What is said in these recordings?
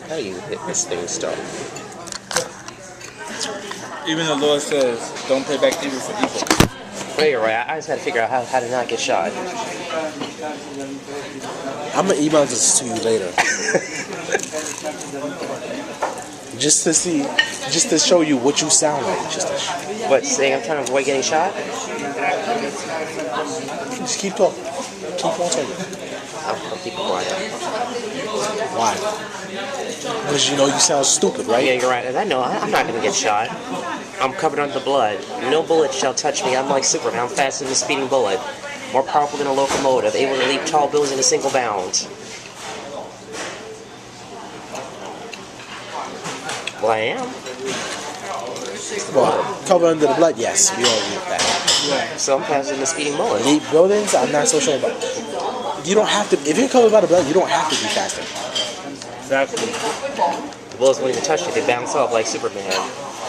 How do you hit this thing start? Even the Lord says, don't pay back evil for evil. Well, you're right. I just had to figure out how to not get shot. I'm gonna email this to you later. Just to show you what you sound like. What, saying I'm trying to avoid getting shot? Just keep talking. Keep on talking. I'll keep quiet. Why? Because you know you sound stupid, right? Yeah, you're right. And I know I'm not gonna get shot. I'm covered under the blood. No bullet shall touch me. I'm like Superman. I'm faster than a speeding bullet. More powerful than a locomotive. Able to leap tall buildings in a single bound. Well, I am. Well, covered under the blood, yes. We all agree with that. Yeah. So I'm faster than a speeding bullet. Leap buildings, I'm not so sure about. You don't have to. If you're covered by the blood, you don't have to be faster. Exactly. The bullets won't even touch you. They bounce off like Superman.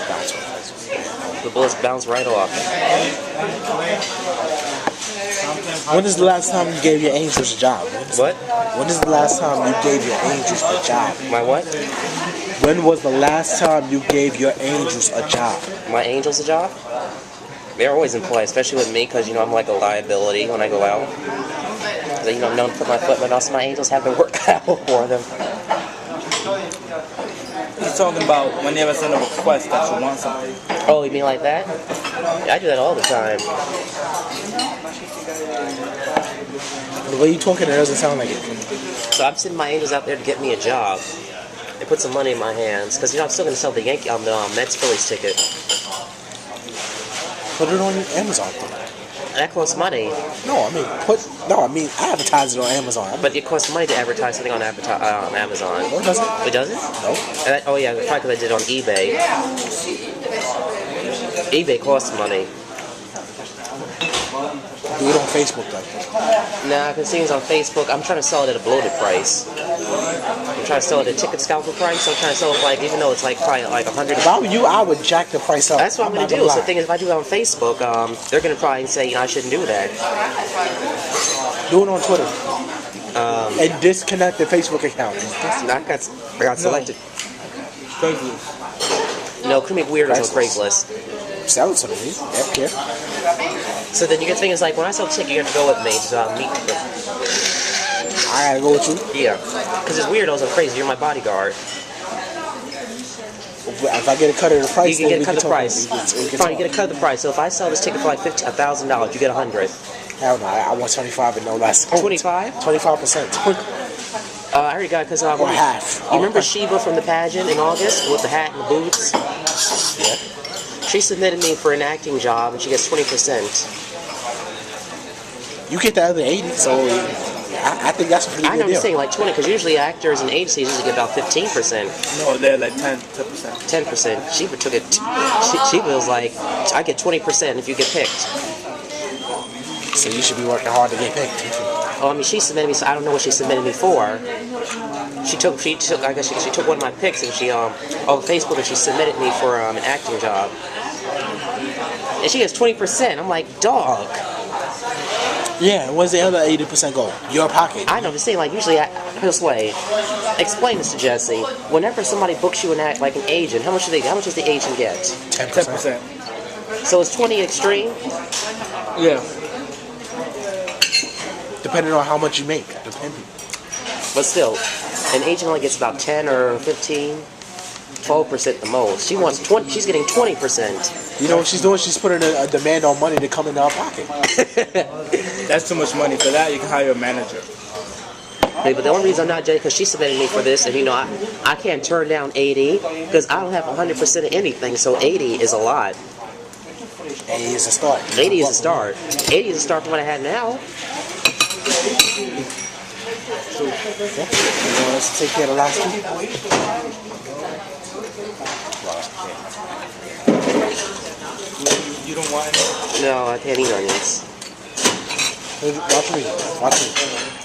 Bounce off. The bullets bounce right off. When is the last time you gave your angels a job? What? When is the last time you gave your angels a job? My what? When was the last time you gave your angels a job? My angels a job? They're always employed, especially with me, because, you know, I'm like a liability when I go out. You know, I'm known to put my foot, but also my angels have to work out for them. He's talking about when you ever send a request that you want something. Oh, you mean like that? Yeah, I do that all the time. The way you talking, it doesn't sound like it. So I'm sending my angels out there to get me a job. They put some money in my hands, because, you know, I'm still going to sell the Mets Phillies ticket. Put it on Amazon. That costs money. I mean advertise it on Amazon. But it costs money to advertise something on Amazon. No, it doesn't. It doesn't? No. Oh yeah, probably because I did it on eBay. eBay costs money. Do it on Facebook, though. Nah, because things on Facebook, I'm trying to sell it at a bloated price. I'm trying to sell it at a ticket scalper price. I'm trying to sell it like, even though it's like probably like 100. If I were you, I would jack the price up. That's what I'm going to do. So the thing is, if I do it on Facebook, they're going to probably say, you know, I shouldn't do that. Do it on Twitter. And disconnect the Facebook account. I got selected. Craigslist. No, could make weirdos on Craigslist. Sell it to me. Yeah. So then you get things like, when I sell a ticket, you have to go with me to meet them. I gotta go with you? Yeah. Because there's weirdos on Craigslist. You're my bodyguard. If I get a cut of the price, you can get a cut of the price. Fine, you get a cut of the price. So if I sell this ticket for like $1,000, you get $100. Hell no, I want 25 and no less. 25? 25%. I already got, because or half. You remember Sheba from the pageant in August with the hat and the boots? Yeah. She submitted me for an acting job, and she gets 20%. You get the other 80, so I think that's a pretty good deal. I know, I'm saying like 20, because usually actors and agencies usually get about 15%. No, they're like 10%. 10%. Sheba took it. Sheba was like, I get 20% if you get picked. So you should be working hard to get picked. Oh, I mean, she submitted me, so I don't know what she submitted me for. She took I guess she took one of my pics, and she on Facebook, and she submitted me for an acting job. And she gets 20%. I'm like, dog. Yeah, where's the other 80% go? Your pocket. I know, I'm saying, like, usually, this way, explain this to Jesse. Whenever somebody books you like an agent, how much does the agent get? 10%. So is 20 extreme? Yeah. Depending on how much you make. Depending. But still, an agent only gets about 10 or 15, 12% the most. She wants 20. She's getting 20%. You know what she's doing? She's putting a demand on money to come into our pocket. That's too much money. For that, you can hire a manager. Hey, but the only reason I'm not judging because she submitted me for this, and you know, I can't turn down 80 because I don't have 100% of anything. So 80 is a lot. 80 is a start. 80 is a start. 80 is a start from what I had now. So, let's take care of the last two. You don't want any? No, I can't eat onions. Watch me.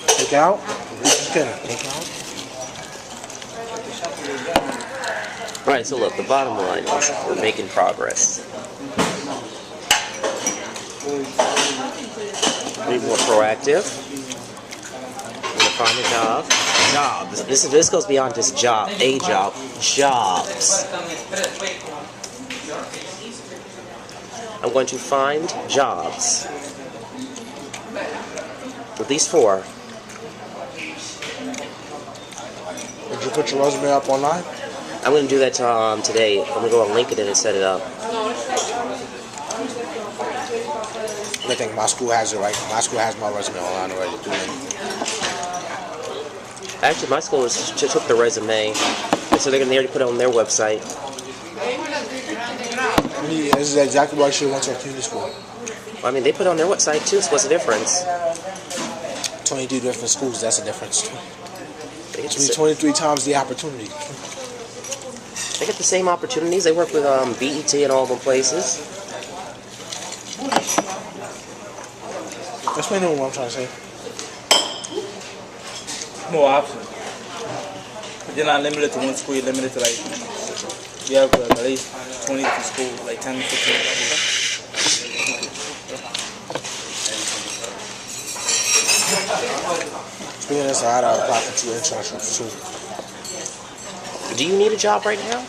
Take it out. Take it out. Alright, so look, the bottom line is we're making progress. Be more proactive. I'm gonna find a job. Jobs. This goes beyond just job, a job, jobs. I'm going to find jobs. At least 4. Did you put your resume up online? I'm going to do that today. I'm going to go on LinkedIn and set it up. I think my school has it right. My school has my resume online already. Actually, my school just took the resume, and so they already put it on their website. This is exactly why I should have went to a community school. Well, I mean, they put it on their website too, so what's the difference? 22 different schools, that's a difference. They get, It's 23 times the opportunity. they get the same opportunities. They work with BET and all the places. Explain to me what I'm trying to say. More options. You're not limited to one school. You're limited to like you have at least 20 different schools, like 10 to 15 schools. Speaking of this, I had to apply for 2 internships too. Do you need a job right now?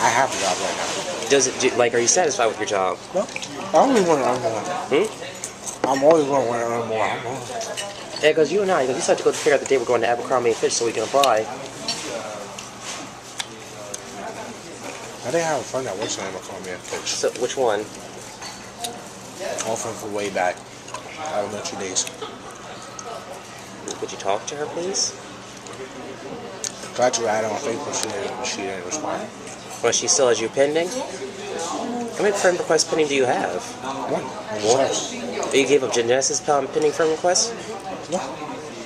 I have a job right now. Are you satisfied with your job? No, I only want to earn more. I'm always going to want to earn more. Yeah, because you and I, you have to go figure out the day we're going to Abercrombie and Fitch so we can apply. I didn't have a friend that works in Abercrombie and Fitch. So, which one? All from way back, elementary days. Could you talk to her, please? Tried to write on Facebook, she didn't respond. Well, she still has you pending? How many friend requests pending do you have? One. You gave up Genesis pending friend requests? No.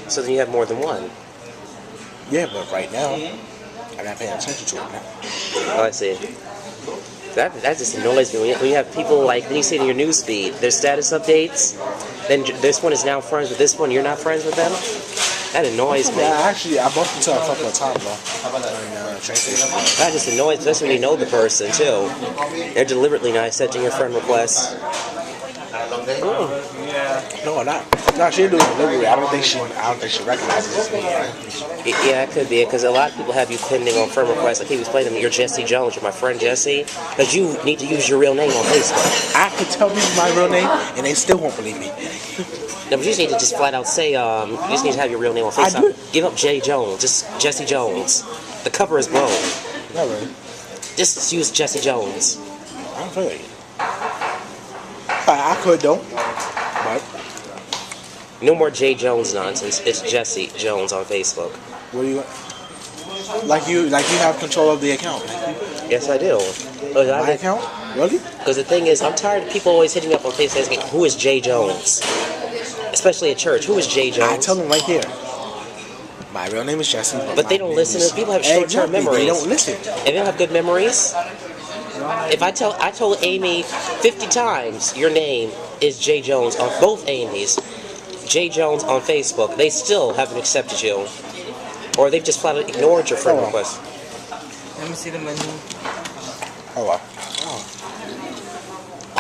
So then you have more than one. Yeah, but right now, I'm not paying attention to it now. Oh, I see. That just annoys me when you have people when you see it in your news feed, their status updates, then this one is now friends with this one, you're not friends with them? That annoys me. Yeah, actually, I bumped into her a couple of times though. Train station. That just annoys me, especially when you know the person too. They're deliberately not accepting your friend requests. No, not. No, she didn't do it deliberately. I don't think she recognizes me. Yeah, it could be, because a lot of people have you pending on friend requests. Like he was playing them, you're Jesse Jones, you're my friend Jesse, because you need to use your real name on Facebook. I could tell people my real name, and they still won't believe me. No, but you just need to just flat out say, you just need to have your real name on Facebook. I do. Give up J. Jones, just Jesse Jones. The cover is blown. Not really. Just use Jesse Jones. I don't feel like it. I could though, but No more J. Jones nonsense. It's Jesse Jones on Facebook. what do you like? You have control of the account. Yes, I do. My account? Really? Because the thing is, I'm tired of people always hitting me up on Facebook asking, who is J. Jones? Especially at church. Who is J. Jones? I tell them right here. My real name is Jesse. But they don't listen. People have short-term memories. They don't listen. And they don't have good memories. If I told Amy 50 times your name is J. Jones on both Amy's, J. Jones on Facebook, they still haven't accepted you. Or they've just flat out ignored your friend request. Let me see the menu. Oh wow.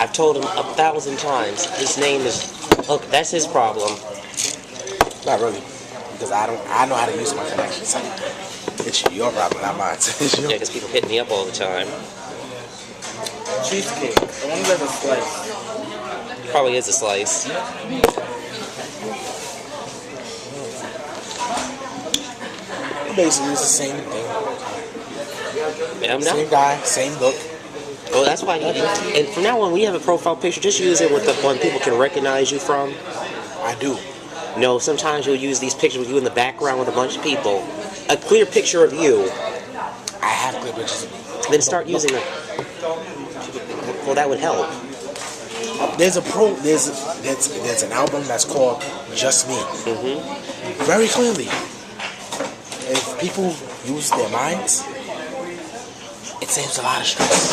I've told him 1,000 times his name is. Look, that's his problem. Not really, because I know how to use my connections. It's your problem, not mine. It's Yeah, because people hit me up all the time. Cheesecake. I wonder if there's a slice. Probably is a slice. Basically, it's the same thing. Yeah, I'm not. Same guy, same look. Well, that's why. And from now on, when you have a profile picture, just use it with the one people can recognize you from. I do. No, sometimes you'll use these pictures with you in the background with a bunch of people. A clear picture of you. I have clear pictures of me. Then start using it. Well, that would help. There's an album that's called Just Me. Very clearly. If people use their minds, it saves a lot of stress.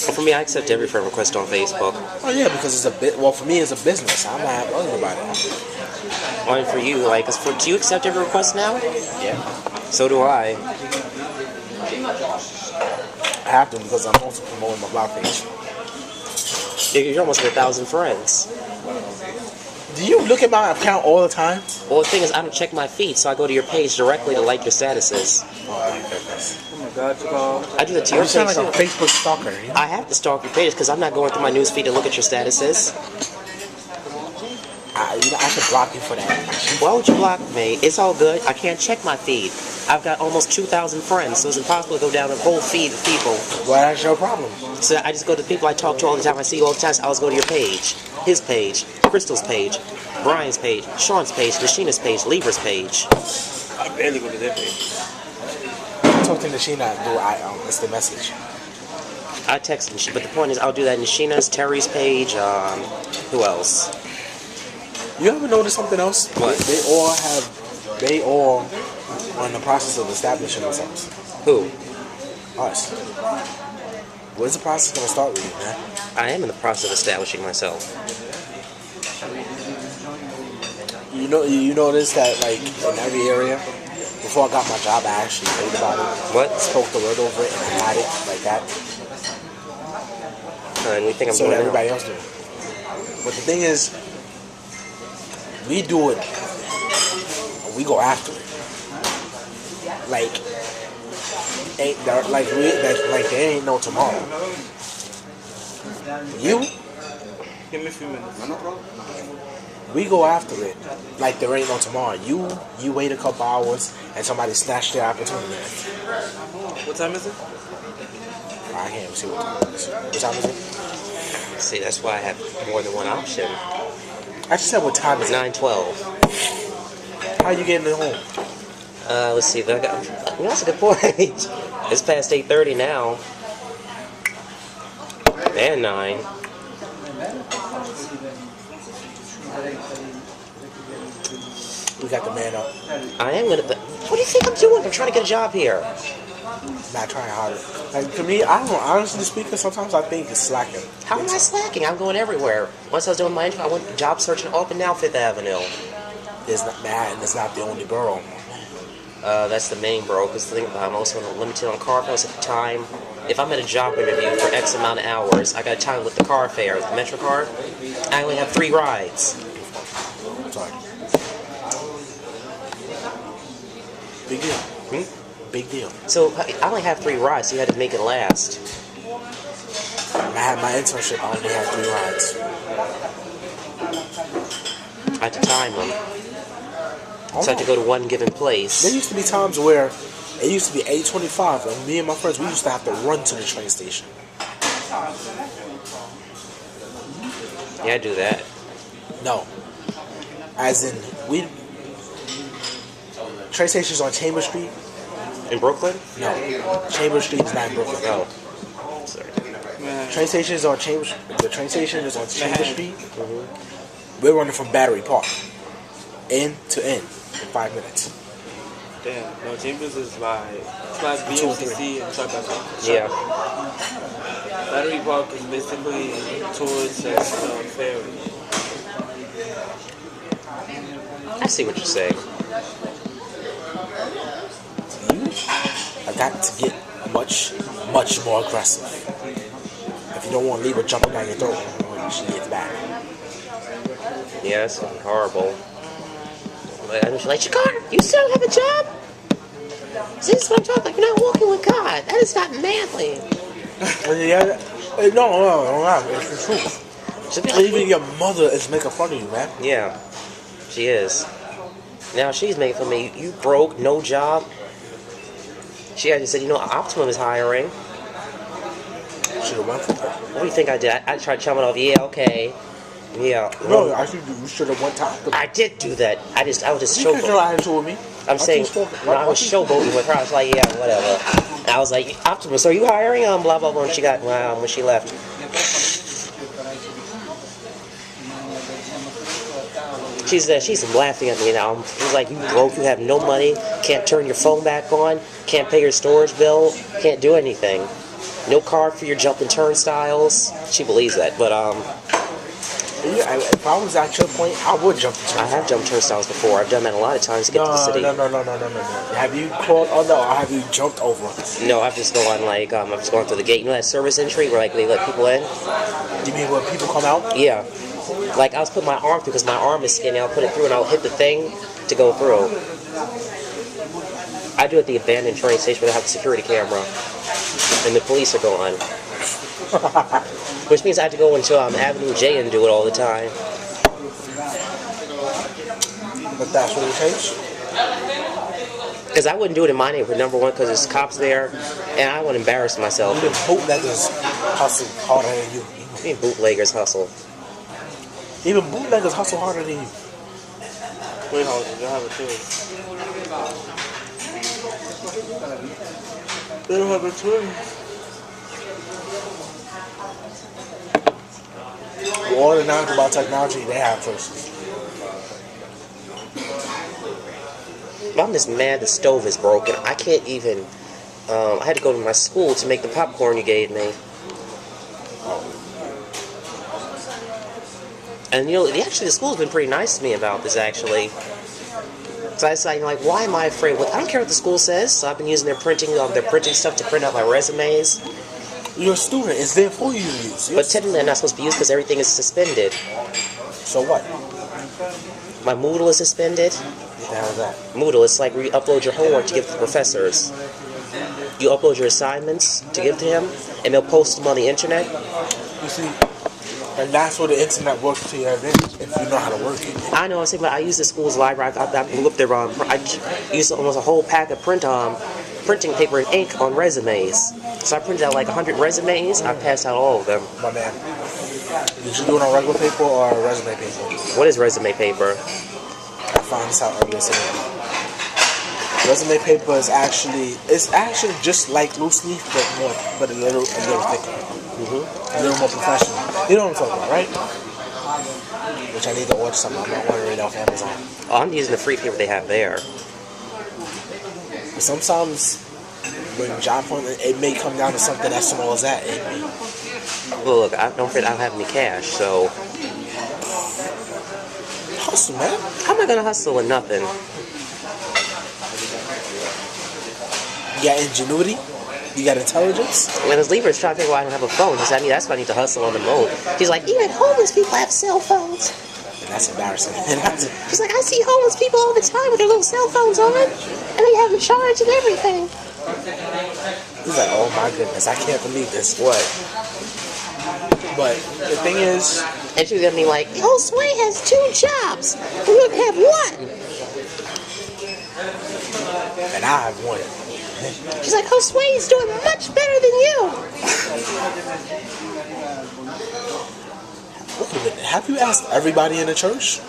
Well, for me, I accept every friend request on Facebook. Oh yeah, because it's a bit. Well, for me, it's a business. I'm not worried about it. Well, and for you, do you accept every request now? Yeah. So do I. I have to because I'm also promoting my blog page. You're almost at 1,000 friends. Do you look at my account all the time? Well, the thing is, I don't check my feed, so I go to your page directly to like your statuses. Oh my goodness. Oh my God, you call. I do that to your You sound page like a too. Facebook stalker. You know? I have to stalk your page because I'm not going through my news feed to look at your statuses. I should block you for that. Why would you block me? It's all good. I can't check my feed. I've got almost 2,000 friends, so it's impossible to go down a whole feed of people. Well, that's your problem. So I just go to the people I talk to all the time. I see you all the time, so I'll just go to your page. His page, Crystal's page, Brian's page, Sean's page, Nashina's page, Libra's page. I barely go to their page. Talk to Nashina. It's the message. I text them, but the point is I'll do that in Nashina's, Terry's page, who else? You ever notice something else? What? They all are in the process of establishing themselves. Who? Us. Where's the process gonna start with you, man? I am in the process of establishing myself. You notice that like in every area. Before I got my job, I actually prayed about it. What? Spoke the word over it, and I had it like that. And we think I'm So doing that it everybody else do it. But the thing is, we do it. We go after it. Like there ain't no tomorrow. You, Give me a few minutes. we go after it like there ain't no tomorrow. You wait a couple hours and somebody snatched their opportunity. What time is it? I can't even see what time it is. What time is it? See, that's why I have more than one option. I just said what time is it? 9:12. How you getting it home? Let's see. That's a good point. It's past 8:30 now. And 9. We got the man up. I am gonna. What do you think I'm doing? I'm trying to get a job here. Not trying harder. Like to me, I don't know. Honestly speaking, sometimes I think it's slacking. How am I slacking? I'm going everywhere. Once I was doing my intro, I went job searching up and down Fifth Avenue. It's not Manhattan. It's not the only borough. That's the main bro. Because the thing about I'm also limited on car fares at the time. If I'm at a job interview for X amount of hours, I got time with the car fare, the Metro card. I only have 3 rides. Sorry. Big deal. Big deal. So I only have 3 rides, so you had to make it last. When I had my internship, I only had 3 rides. I had to time them. So I had to go to one given place. There used to be times where it used to be 8:25, and me and my friends, we used to have to run to the train station. Yeah, I do that. No. As in, train stations on Chambers Street. In Brooklyn? No. Chambers Street is not in Brooklyn. Oh. Sorry. Train station is on Chambers. The train station is on Chambers Street. We're running from Battery Park, end to end, in 5 minutes. Damn. No, Chambers is by BMCC and Chuck. Yeah. Battery Park is basically towards ferry. I see what you're saying. I got to get much, much more aggressive. If you don't want Libra jumping down your throat when she gets back. Yeah, that's horrible. And she's like, Shakar, you still have a job? See, this is what I'm talking about. You're not walking with God. That is not manly. No, it's the truth. She'll be like, Even your mother is making fun of you, man. yeah, she is. Now she's making fun of me. You broke, no job. She actually said, Optimum is hiring. Should have went for that. What do you think I did? I tried chumming off. Yeah, okay. Yeah. No, I think you should have went top. I did do that. I was just You can't showboating. attitude with me. I'm saying, I was showboating with her. I was like, yeah, whatever. And I was like, Optimus, are you hiring? Blah blah blah. And when she left. She's laughing at me now. She's like, you broke, you have no money, can't turn your phone back on, can't pay your storage bill, can't do anything. No card for your jumping turnstiles. She believes that, but if I was at your point, I would jump the I turnstile. have jumped turnstiles before. I've done that a lot of times to get to the city. No. Have you crawled under or have you jumped over? No, I've just gone I've just gone through the gate. You know that service entry where they let people in? You mean when people come out? Yeah. Like I was putting my arm through because my arm is skinny. I'll put it through and I'll hit the thing, to go through. I do it at the abandoned train station where they have a security camera, and the police are gone. Which means I have to go into Avenue J and do it all the time. But that's what it takes. Because I wouldn't do it in my neighborhood, number one, because there's cops there, and I wouldn't embarrass myself. Even bootleggers hustle harder than you. Even bootleggers hustle. Even bootleggers hustle harder than you. Wait, hold on. They have it too. They don't have it too. All the knowledge about technology, they have choices. I'm just mad the stove is broken. I can't even... I had to go to my school to make the popcorn you gave me. And you know, actually the school's been pretty nice to me about this, actually. So I decided, like, why am I afraid? Well, I don't care what the school says. So I've been using their printing stuff to print out my resumes. You're a student. It's there for you to use. But technically I'm not supposed to be used because everything is suspended. So what? My Moodle is suspended. What the hell is that? Moodle, it's like where you upload your homework to give to the professors. You upload your assignments to give to him, and they'll post them on the internet. You see, and that's where the internet works to your advantage if you know how to work it. I know, I'm saying, but I use the school's library. I blew up their I used almost a whole pack of printing paper and ink on resumes. So I printed out like 100 resumes. I passed out all of them. My man, did you do it on regular paper or resume paper? What is resume paper? I found this out earlier today. Resume paper is actually just like loose leaf, but a little thicker, a little more professional. You know what I'm talking about, right? Which I need to order something. I'm not ordering it off Amazon. Oh, I'm using the free paper they have there. But sometimes when job hunt, it may come down to something as small as that. Well, look, I don't have any cash, so Hustle, man. how am I gonna hustle with nothing? You got ingenuity. You got intelligence. When his leader is trying to figure out why I don't have a phone, he said, that's why I need to hustle on the road. He's like, even homeless people have cell phones. And that's embarrassing. She's like, I see homeless people all the time with their little cell phones on, and they have insurance and everything. He's like, oh my goodness, I can't believe this. What? But the thing is, And she's gonna be like, Josue has 2 jobs. We don't have one. and I have one. She's like, Josue is doing much better than you. Wait a minute, have you asked everybody in the church?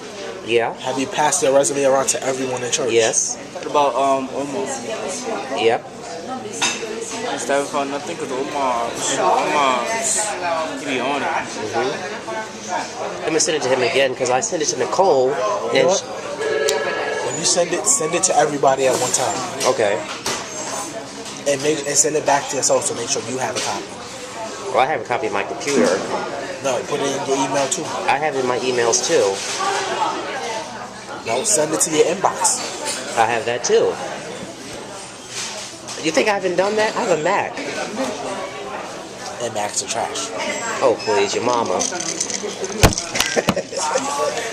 Yeah. Have you passed your resume around to everyone in church? Yes. What about Omar? Yep. I still haven't found nothing because Omar's he be on it. I'm gonna send it to him again because I sent it to Nicole. You And know what? When you send it to everybody at one time. okay. And send it back to yourself to make sure you have a copy. Well, I have a copy of my computer. No, put it in your email too. I have it in my emails too. No, send it to your inbox. I have that too. You think I haven't done that? I have a Mac. And Macs are trash. Oh, please, your mama.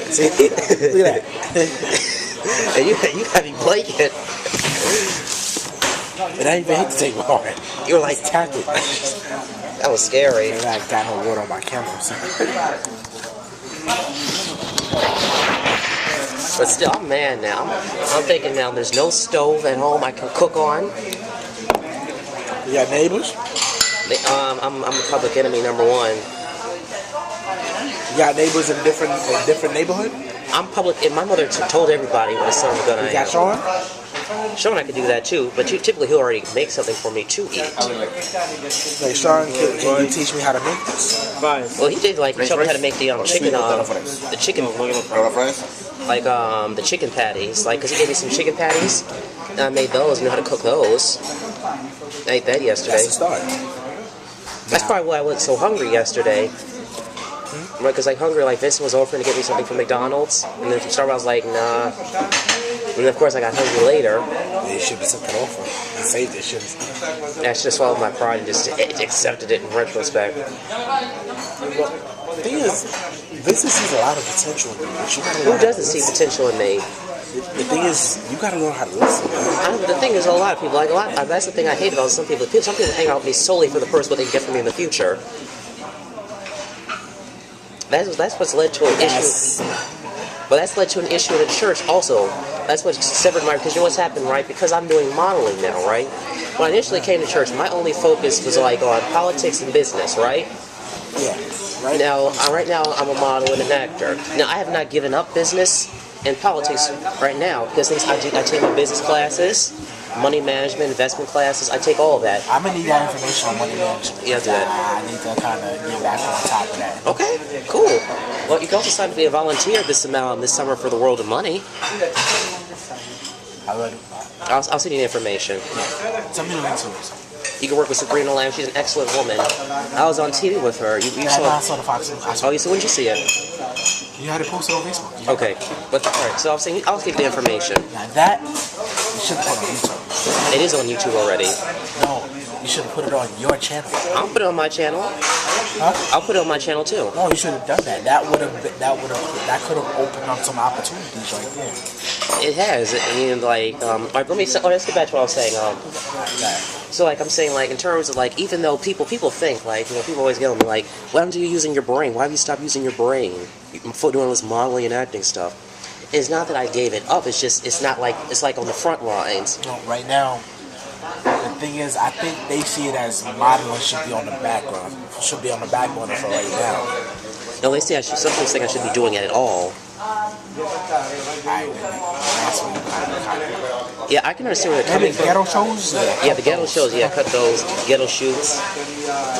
See? Look at that. And you got me blanket. And I even hate to take my heart. You were like, Tap it. that was scary. And I got no water on my camera. So. But still, I'm mad now. I'm thinking now there's no stove at home I can cook on. You got neighbors? I'm a public enemy number 1. You got neighbors in a different neighborhood? I'm public, and my mother told everybody what a son of a gun I You got am. Sean? Sean, I could do that too, but typically he'll already make something for me to eat. Like, Sean, can you teach me how to make this? Fine. Well, he did like show me how to make the chicken, the chicken, like the chicken patties, like because he gave me some chicken patties, and I made those. I know how to cook those. I ate that yesterday. That's the start. That's probably why I was so hungry yesterday. Right, because like hungry, like Vincent was offering to get me something from McDonald's, and then from Starbucks I was like, nah. And then of course I got hungry later. You should have took that offer and saved it. Should I should have swallowed my pride and just accepted it in retrospect. The thing is, Vincent sees a lot of potential in you. But you gotta Who doesn't see potential in me? The thing is, you gotta learn how to listen, man. The thing is, a lot of people, that's the thing I hate about some people. Some people hang out with me solely for the first what they can get from me in the future. That's what's led to an issue. But that's led to an issue in the church also. That's what severed my, because you know what's happened, right? Because I'm doing modeling now, right? When I initially came to church, my only focus was like on politics and business, right? Yeah. Right Now I'm a model and an actor. Now I have not given up business and politics right now because I take my business classes, money management, investment classes. I take all of that. I'm gonna need that information on money management. Yeah, do that. I need to kind of get back on top of that. Okay, cool. Well, you can also sign up to be a volunteer this summer for the World of Money. I would. I'll send you the information. Tell me the link to it. You can work with Sabrina Lamb. She's an excellent woman. I was on TV with her. You I saw the Fox. Oh, you saw? When did you see it? You had it posted on Facebook. Okay, but all right. So I'll give you the information. Now that you should put on YouTube. It is on YouTube already. No, you should put it on your channel. I'll put it on my channel. Huh? I'll put it on my channel too. No, you should have done that. That could have opened up some opportunities right there. It has. I mean, like, let me. Let's get back to what I was saying. So, like, I'm saying, like, in terms of, like, even though people think, like, you know, people always get on me, like, why aren't you using your brain? Why have you stopped using your brain? Doing all this modeling and acting stuff. It's not that I gave it up. It's just, it's not like, it's like on the front lines. No, right now, the thing is, I think they see it as modeling should be on the background. Should be on the back burner for right now. No, they say some people think I should be doing it at all. Yeah, I can understand where they're coming from. Ghetto shows? Yeah, the ghetto shows. Yeah, cut those ghetto shoots.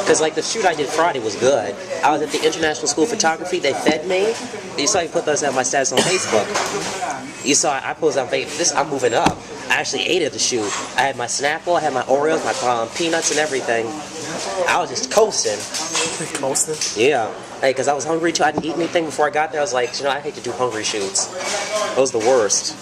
Because, like, the shoot I did Friday was good. I was at the International School of Photography. They fed me. You saw I put those on my status on Facebook. You saw I posted on Facebook. I'm moving up. I actually ate at the shoot. I had my Snapple, I had my Oreos, my peanuts and everything. I was just coasting. Coasting? Yeah. Hey, because I was hungry too. I didn't eat anything before I got there. I was like, you know, I hate to do hungry shoots. Those are the worst.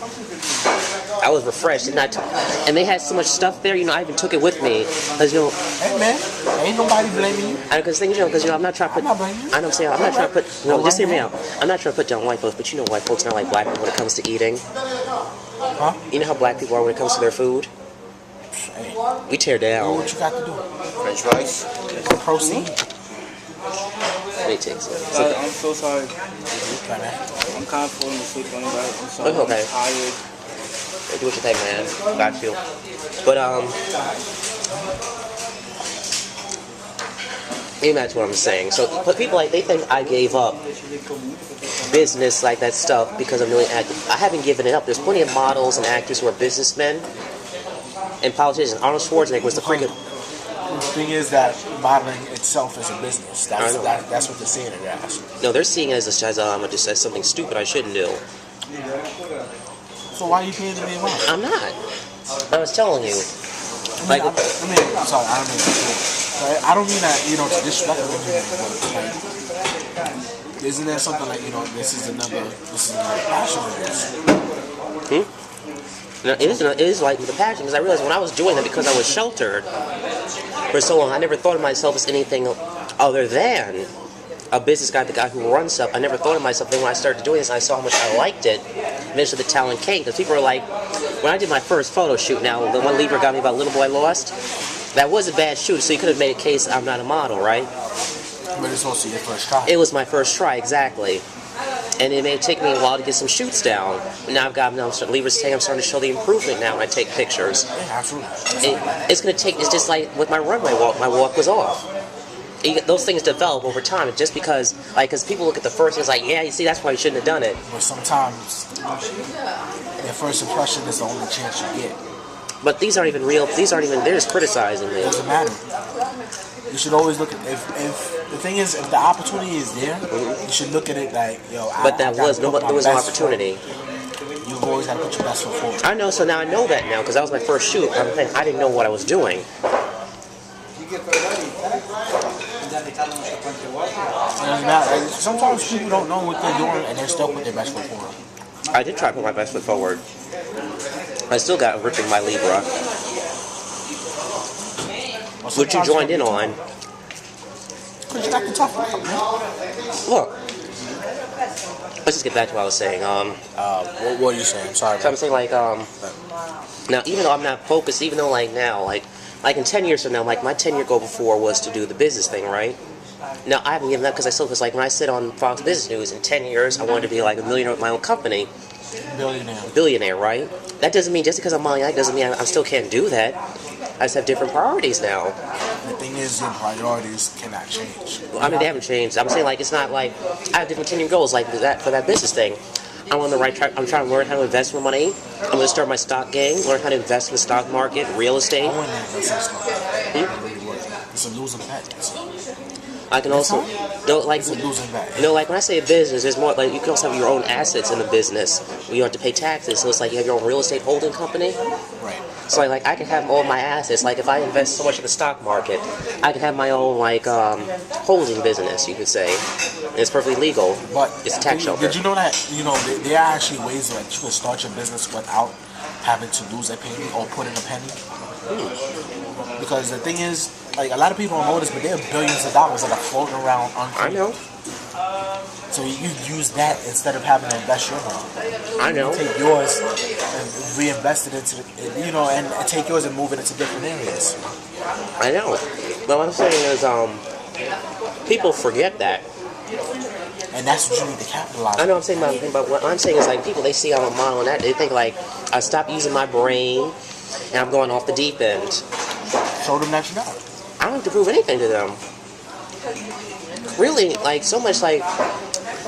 I was refreshed, and and they had so much stuff there. You know, I even took it with me, because you know. Hey man, ain't nobody blaming you. Because you know, I'm not trying to put. I'm not blaming you. I know I'm saying I'm not trying to put. No, just hear me out. I'm not trying to put down white folks, but you know, white folks not like black people when it comes to eating. Huh? You know how black people are when it comes to their food. Hey, We tear down. what you got to do? French fries. Proceed. They take some. I'm so sorry. Okay, man. I'm kind of falling asleep on you guys. I'm sorry. Okay. I'm tired. Do what you think, man. Got you. But maybe that's what I'm saying. So, but people like they think I gave up business like that stuff because I'm doing acting. I haven't given it up. There's plenty of models and actors who are businessmen and politicians. Arnold Schwarzenegger was the freaking. The thing is that modeling itself is a business. That's what they're seeing it as. No, they're seeing it as something stupid I shouldn't do. So why are you paying to be a model? I'm not. I was telling you. I'm sorry, I don't mean that. I don't mean that, you know, to disrespect you, but like, isn't there something like, you know, this is another passion of yours? No, it is like the passion, because I realized when I was doing it, because I was sheltered for so long, I never thought of myself as anything other than a business guy, the guy who runs stuff. I never thought of myself. Then when I started doing this, I saw how much I liked it. Eventually, the talent came, because people were like, when I did my first photo shoot, now the one Libra got me about Little Boy Lost, that was a bad shoot, so you could have made a case I'm not a model, right? But it's also your first try. It was my first try, exactly. And it may take me a while to get some shoots down. But now Libra's saying I'm starting to show the improvement now when I take pictures. Yeah, absolutely. It's going to take, it's just like with my runway walk, my walk was off. Those things develop over time. It's just because people look at the first and it's like, yeah, you see, that's why you shouldn't have done it. But sometimes, their first impression is the only chance you get. But these aren't even real, they're just criticizing me. It doesn't matter. You should always look at, if the thing is, if the opportunity is there, you should look at it like, yo, but there was no opportunity. You've always got to put your best foot forward. I know, so now I know that now, because that was my first shoot. I didn't know what I was doing. Sometimes people don't know what they're doing and they're still put their best foot forward. I did try to put my best foot forward. I still got ripping my Libra. Which you joined in on. Because you got the tough one, man. Look. let's just get back to what I was saying. What are you saying? I'm sorry. So I'm saying like now even though I'm not focused, even though like now like in 10 years from now, like my 10-year goal before was to do the business thing, right? Now I haven't given up because I still was like when I sit on Fox Business News in 10 years, I wanted to be like a millionaire with my own company. Billionaire, right? That doesn't mean just because I'm money, that doesn't mean I still can't do that. I just have different priorities now. The thing is, your priorities cannot change. I mean, they haven't changed. I'm saying like it's not like I have different 10-year goals like that for that business thing. I'm on the right track. I'm trying to learn how to invest my money. I'm going to start my stock game, learn how to invest in the stock market, real estate. I want to invest in stock. It's a losing bet. I can also, like, it's a losing bet. like when I say a business, there's more like you can also have your own assets in the business. You have to pay taxes, so it's like you have your own real estate holding company. Right. So like I can have all my assets. Like if I invest so much in the stock market, I can have my own like holding business, you could say. And it's perfectly legal. But it's a tax shelter. Did you know that there are actually ways that you can start your business without having to lose a penny or put in a penny? Because the thing is, like a lot of people don't know this, but there are billions of dollars that are floating around unclaimed. I know. So you use that instead of having to invest your money. I know. You take yours and reinvest it into, and take yours and move it into different areas. I know. But what I'm saying is, people forget that. And that's what you need to capitalize on. I know I'm saying, but what I'm saying is like people, they see I'm a model and that, they think like I stopped using my brain and I'm going off the deep end. Show them that you're not. I don't have to prove anything to them. Really, like so much like,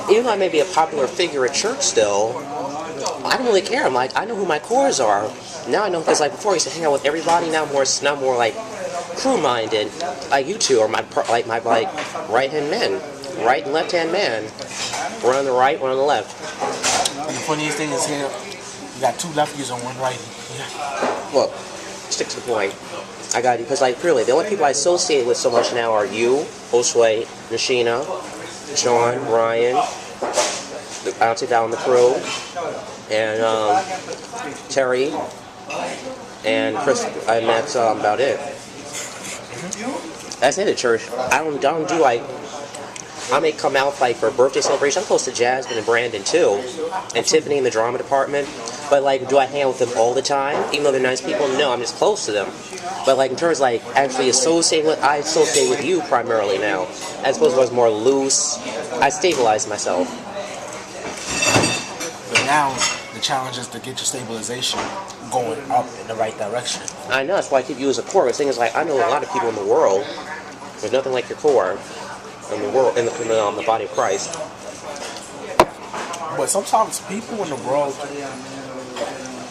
even though I may be a popular figure at church still, I don't really care. I'm like, I know who my cores are. Now I know, because like before I used to hang out with everybody, now I'm more like crew-minded. Like you two are my right-hand men. Right and left-hand man. One on the right, one on the left. And the funniest thing is here, you got two lefties and one righty. Yeah. Look, stick to the point. I got you, because like really, the only people I associate with so much now are you, Josue, Nashina, John, Ryan, I don't take that on the crew, and Terry, and Chris, and that's about it. That's it at church. I don't do like, I may come out like for a birthday celebration. I'm close to Jasmine and Brandon too, and Tiffany in the drama department. But like, do I hang out with them all the time? Even though they're nice people, no, I'm just close to them. But like in terms of like actually associating with, I associate with you primarily now. As opposed to I was more loose. I stabilized myself. But now the challenge is to get your stabilization going up in the right direction. I know, that's why I keep you as a core. The thing is like, I know a lot of people in the world. There's nothing like your core in the world, in the body of Christ. But sometimes people in the world,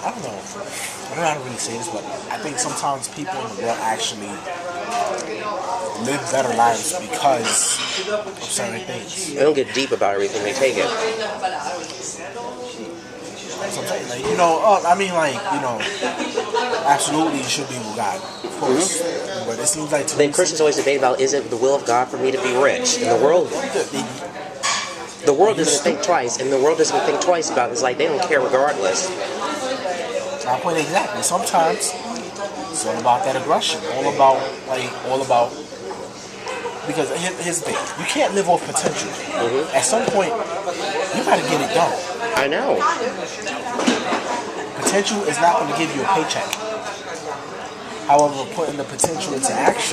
I don't know how to really say this, but I think sometimes people in the world actually live better lives because of certain things. They don't get deep about everything, they take it. Sometimes, absolutely you should be with God, of course. Mm-hmm. But it seems like then Christians always debate about, is it the will of God for me to be rich? And the world doesn't think twice, and the world doesn't think twice about it. It's like they don't care regardless. My point exactly. Sometimes it's all about that aggression, all about. Because here's the thing: you can't live off potential. Mm-hmm. At some point, you got to get it done. I know. Potential is not going to give you a paycheck. However, putting the potential into action